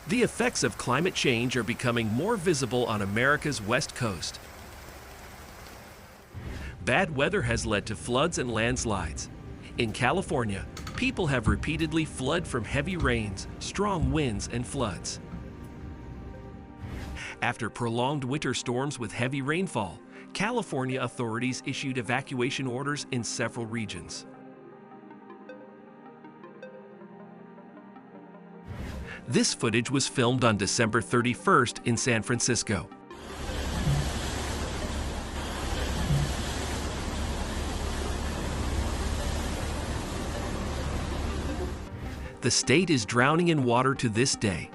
The effects of climate change are becoming more visible on America's west coast. Bad weather has led to floods and landslides. In California, people have repeatedly fled from heavy rains, strong winds, and floods. After prolonged winter storms with heavy rainfall, California authorities issued evacuation orders in several regions. This footage was filmed on December 31st in San Francisco. The state is drowning in water to this day.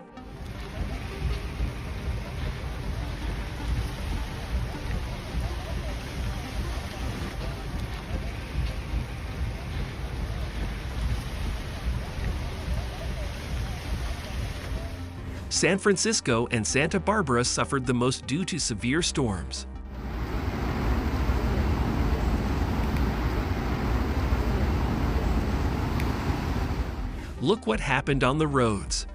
San Francisco and Santa Barbara suffered the most due to severe storms. Look what happened on the roads.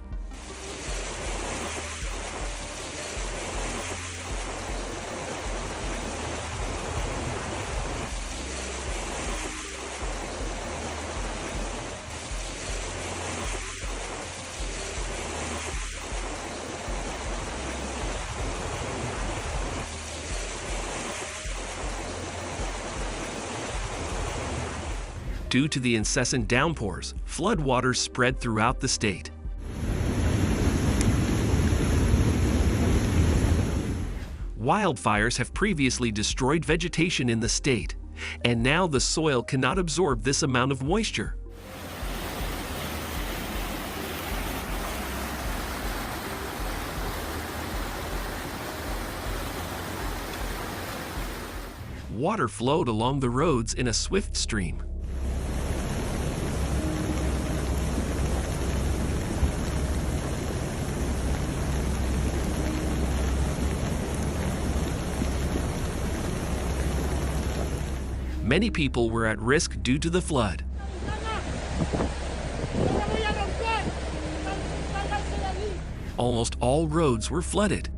Due to the incessant downpours, floodwaters spread throughout the state. Wildfires have previously destroyed vegetation in the state, and now the soil cannot absorb this amount of moisture. Water flowed along the roads in a swift stream. Many people were at risk due to the flood. Almost all roads were flooded.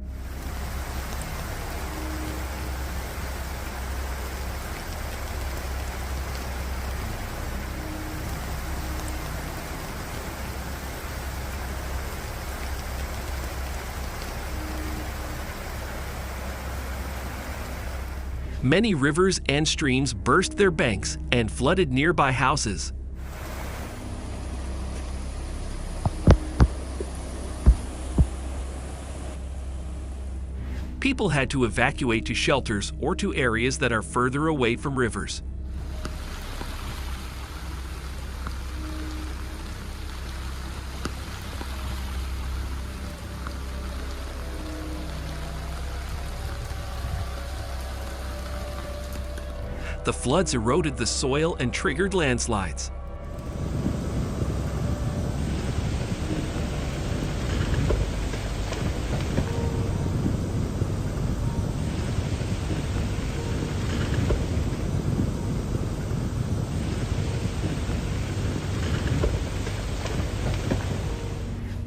Many rivers and streams burst their banks and flooded nearby houses. People had to evacuate to shelters or to areas that are further away from rivers. The floods eroded the soil and triggered landslides.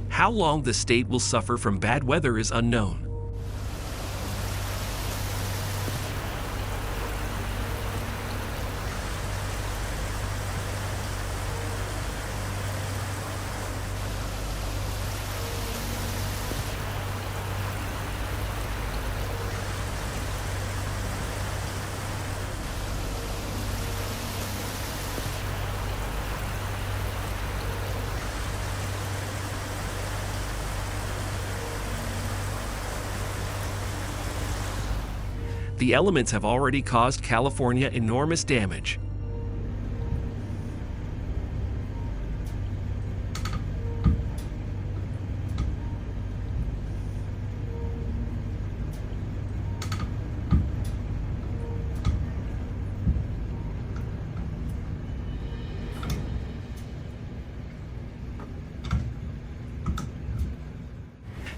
How long the state will suffer from bad weather is unknown. The elements have already caused California enormous damage.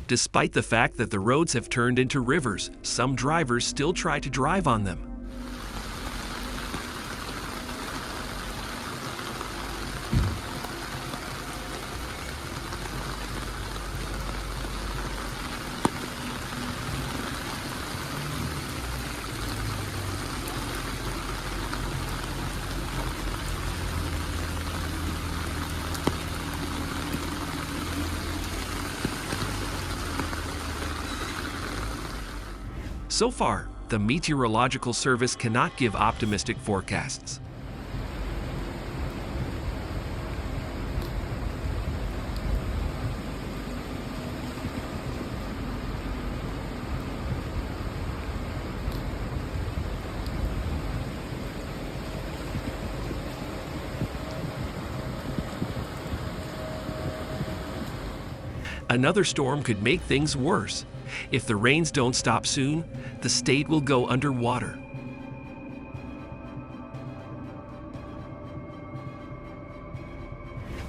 Despite the fact that the roads have turned into rivers, some drivers still try to drive on them. So far, the Meteorological Service cannot give optimistic forecasts. Another storm could make things worse. If the rains don't stop soon, the state will go underwater.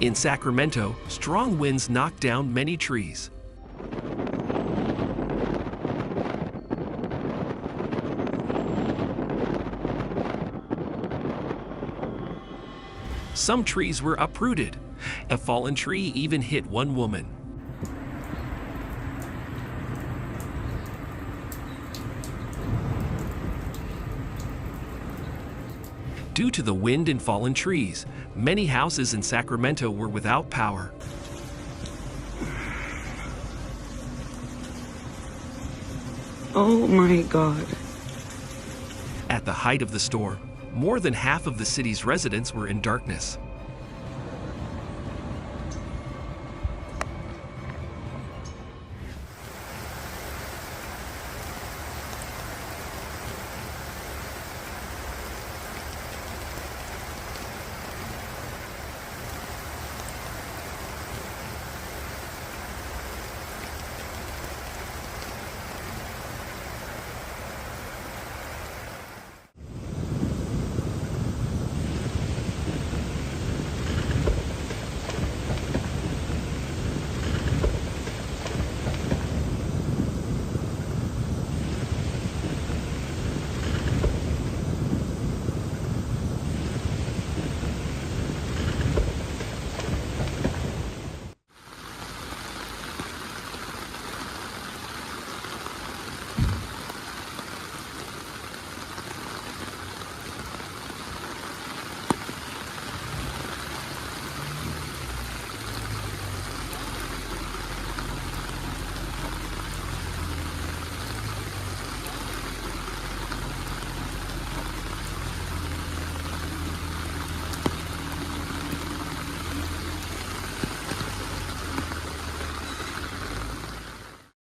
In Sacramento, strong winds knocked down many trees. Some trees were uprooted. A fallen tree even hit one woman. Due to the wind and fallen trees, many houses in Sacramento were without power. Oh my God. At the height of the storm, more than half of the city's residents were in darkness.